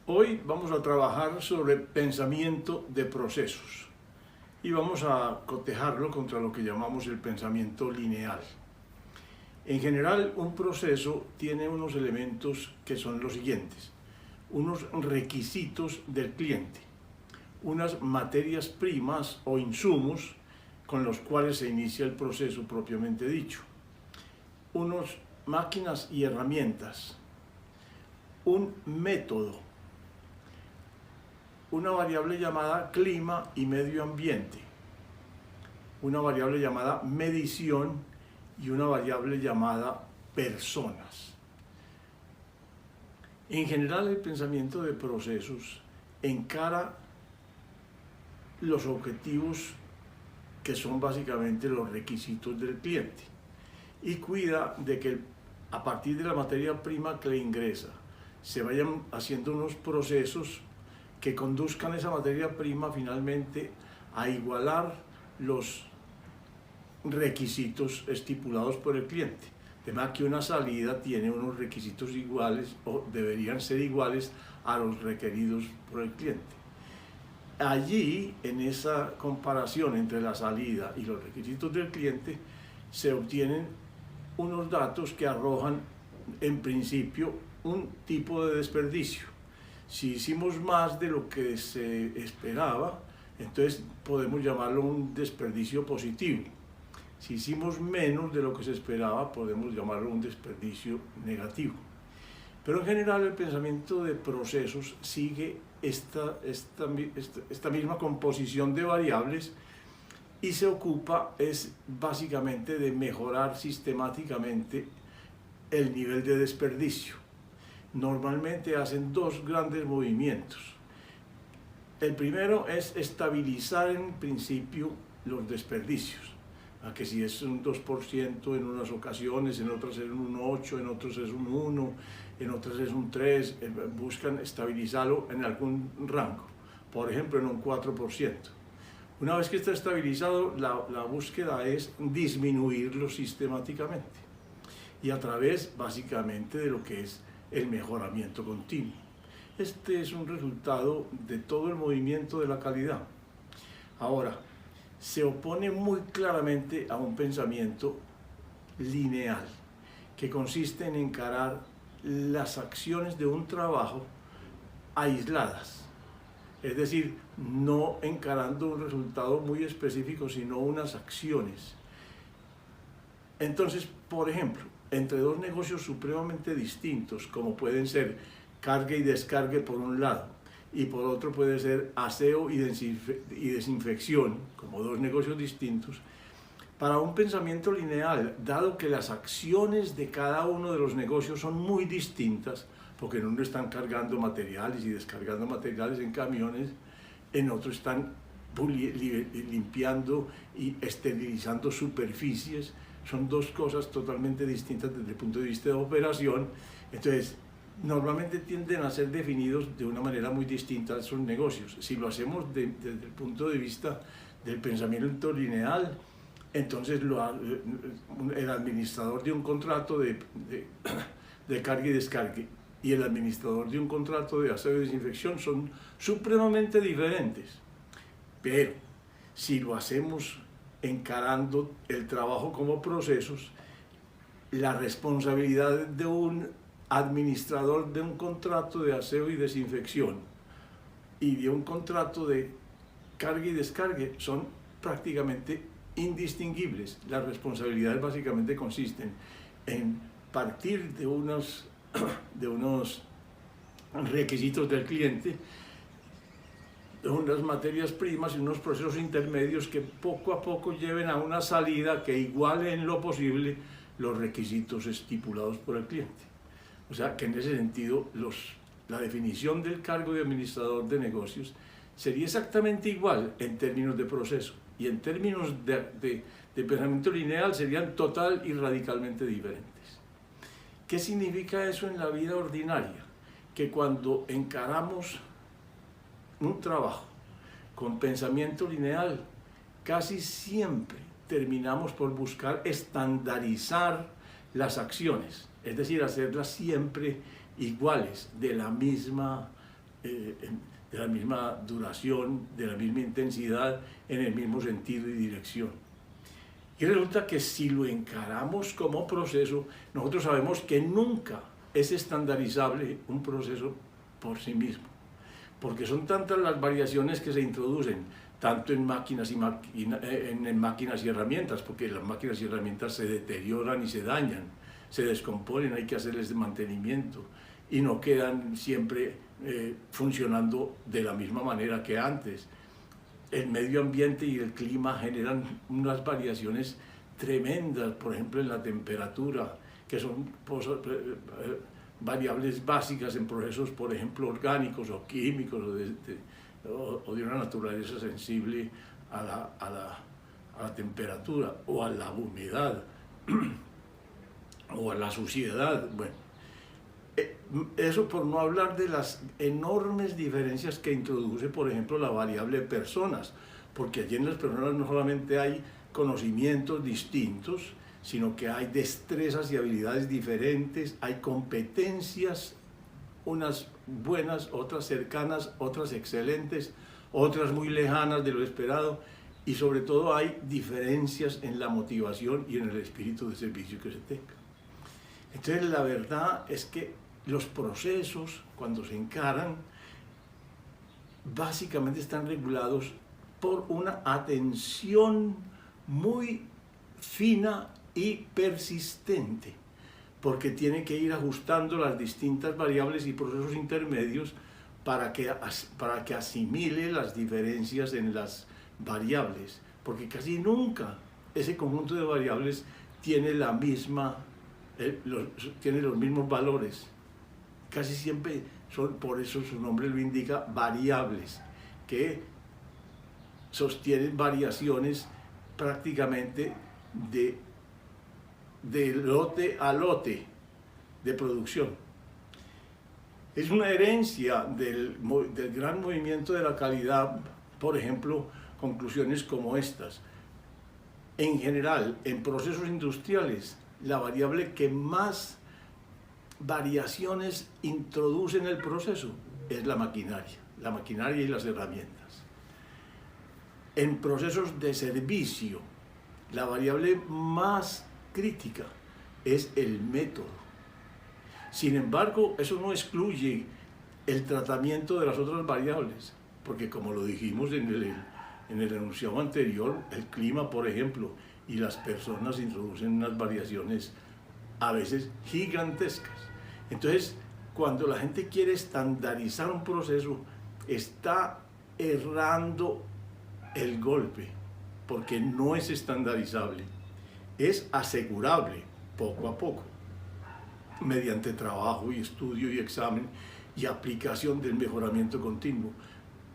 Hoy vamos a trabajar sobre pensamiento de procesos y vamos a cotejarlo contra lo que llamamos el pensamiento lineal. En general, un proceso tiene unos elementos que son los siguientes: unos requisitos del cliente, unas materias primas o insumos con los cuales se inicia el proceso propiamente dicho, unas máquinas y herramientas, un método, una variable llamada clima y medio ambiente, una variable llamada medición y una variable llamada personas. En general, el pensamiento de procesos encara los objetivos que son básicamente los requisitos del cliente y cuida de que a partir de la materia prima que le ingresa se vayan haciendo unos procesos que conduzcan esa materia prima finalmente a igualar los requisitos estipulados por el cliente. De manera que una salida tiene unos requisitos iguales o deberían ser iguales a los requeridos por el cliente. Allí, en esa comparación entre la salida y los requisitos del cliente, se obtienen unos datos que arrojan en principio un tipo de desperdicio. Si hicimos más de lo que se esperaba, entonces podemos llamarlo un desperdicio positivo. Si hicimos menos de lo que se esperaba, podemos llamarlo un desperdicio negativo. Pero en general el pensamiento de procesos sigue esta misma composición de variables y se ocupa básicamente de mejorar sistemáticamente el nivel de desperdicio. Normalmente hacen dos grandes movimientos. El primero es estabilizar en principio los desperdicios, a que si es un 2% en unas ocasiones, en otras es un 8, en otras es un 1, en otras es un 3, buscan estabilizarlo en algún rango, por ejemplo en un 4%. Una vez que está estabilizado, la búsqueda es disminuirlo sistemáticamente y a través básicamente de lo que es el mejoramiento continuo. Este es un resultado de todo el movimiento de la calidad. Ahora, se opone muy claramente a un pensamiento lineal, que consiste en encarar las acciones de un trabajo aisladas, es decir, no encarando un resultado muy específico, sino unas acciones. Entonces, por ejemplo, entre dos negocios supremamente distintos, como pueden ser carga y descargue por un lado, y por otro puede ser aseo y desinfección, como dos negocios distintos, para un pensamiento lineal, dado que las acciones de cada uno de los negocios son muy distintas, porque en uno están cargando materiales y descargando materiales en camiones, en otro están limpiando y esterilizando superficies, son dos cosas totalmente distintas desde el punto de vista de operación. Entonces, normalmente tienden a ser definidos de una manera muy distinta a esos negocios. Si lo hacemos desde el punto de vista del pensamiento lineal, entonces el administrador de un contrato de carga y descargue y el administrador de un contrato de aseo y desinfección son supremamente diferentes. Pero si lo hacemos encarando el trabajo como procesos, la responsabilidad de un administrador de un contrato de aseo y desinfección y de un contrato de carga y descargue son prácticamente indistinguibles. Las responsabilidades básicamente consisten en partir de unos requisitos del cliente, unas materias primas y unos procesos intermedios que poco a poco lleven a una salida que iguale en lo posible los requisitos estipulados por el cliente. O sea que en ese sentido la definición del cargo de administrador de negocios sería exactamente igual en términos de proceso, y en términos de pensamiento lineal serían total y radicalmente diferentes. ¿Qué significa eso en la vida ordinaria? Que cuando encaramos un trabajo con pensamiento lineal, casi siempre terminamos por buscar estandarizar las acciones, es decir, hacerlas siempre iguales, de la misma de la misma duración, de la misma intensidad, en el mismo sentido y dirección. Y resulta que si lo encaramos como proceso, nosotros sabemos que nunca es estandarizable un proceso por sí mismo, porque son tantas las variaciones que se introducen, tanto en máquinas en máquinas y herramientas, porque las máquinas y herramientas se deterioran y se dañan, se descomponen, hay que hacerles mantenimiento y no quedan siempre funcionando de la misma manera que antes. El medio ambiente y el clima generan unas variaciones tremendas, por ejemplo en la temperatura, que son variables básicas en procesos, por ejemplo, orgánicos o químicos o de una naturaleza sensible a la temperatura o a la humedad o a la suciedad. Bueno, eso por no hablar de las enormes diferencias que introduce, por ejemplo, la variable personas, porque allí en las personas no solamente hay conocimientos distintos, sino que hay destrezas y habilidades diferentes, hay competencias, unas buenas, otras cercanas, otras excelentes, otras muy lejanas de lo esperado, y sobre todo hay diferencias en la motivación y en el espíritu de servicio que se tenga. Entonces la verdad es que los procesos, cuando se encaran, básicamente están regulados por una atención muy fina y persistente, porque tiene que ir ajustando las distintas variables y procesos intermedios para que asimile las diferencias en las variables, porque casi nunca ese conjunto de variables tiene tiene los mismos valores. Casi siempre son, por eso su nombre lo indica, variables, que sostienen variaciones prácticamente de lote a lote de producción. Es una herencia del gran movimiento de la calidad, por ejemplo, conclusiones como estas. En general, en procesos industriales, la variable que más variaciones introduce en el proceso es la maquinaria y las herramientas. En procesos de servicio, la variable más crítica es el método. Sin embargo, eso no excluye el tratamiento de las otras variables, porque como lo dijimos en el enunciado anterior, el clima, por ejemplo, y las personas introducen unas variaciones a veces gigantescas. Entonces, cuando la gente quiere estandarizar un proceso, está errando el golpe, porque no es estandarizable, es asegurable poco a poco, mediante trabajo y estudio y examen y aplicación del mejoramiento continuo,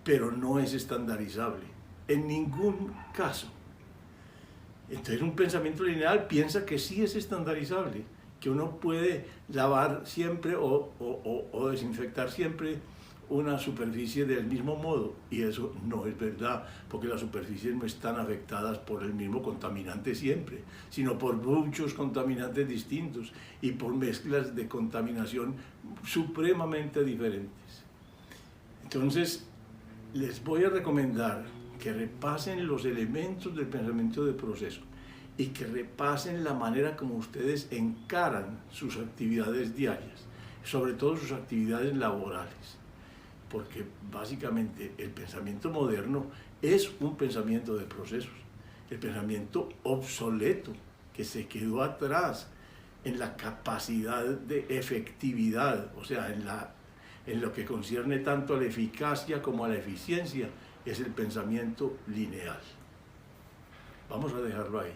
pero no es estandarizable en ningún caso. Entonces un pensamiento lineal piensa que sí es estandarizable, que uno puede lavar siempre o desinfectar siempre una superficie del mismo modo, y eso no es verdad, porque las superficies no están afectadas por el mismo contaminante siempre, sino por muchos contaminantes distintos y por mezclas de contaminación supremamente diferentes. Entonces, les voy a recomendar que repasen los elementos del pensamiento de proceso y que repasen la manera como ustedes encaran sus actividades diarias, sobre todo sus actividades laborales, porque básicamente el pensamiento moderno es un pensamiento de procesos, el pensamiento obsoleto que se quedó atrás en la capacidad de efectividad, o sea, en lo que concierne tanto a la eficacia como a la eficiencia, es el pensamiento lineal. Vamos a dejarlo ahí.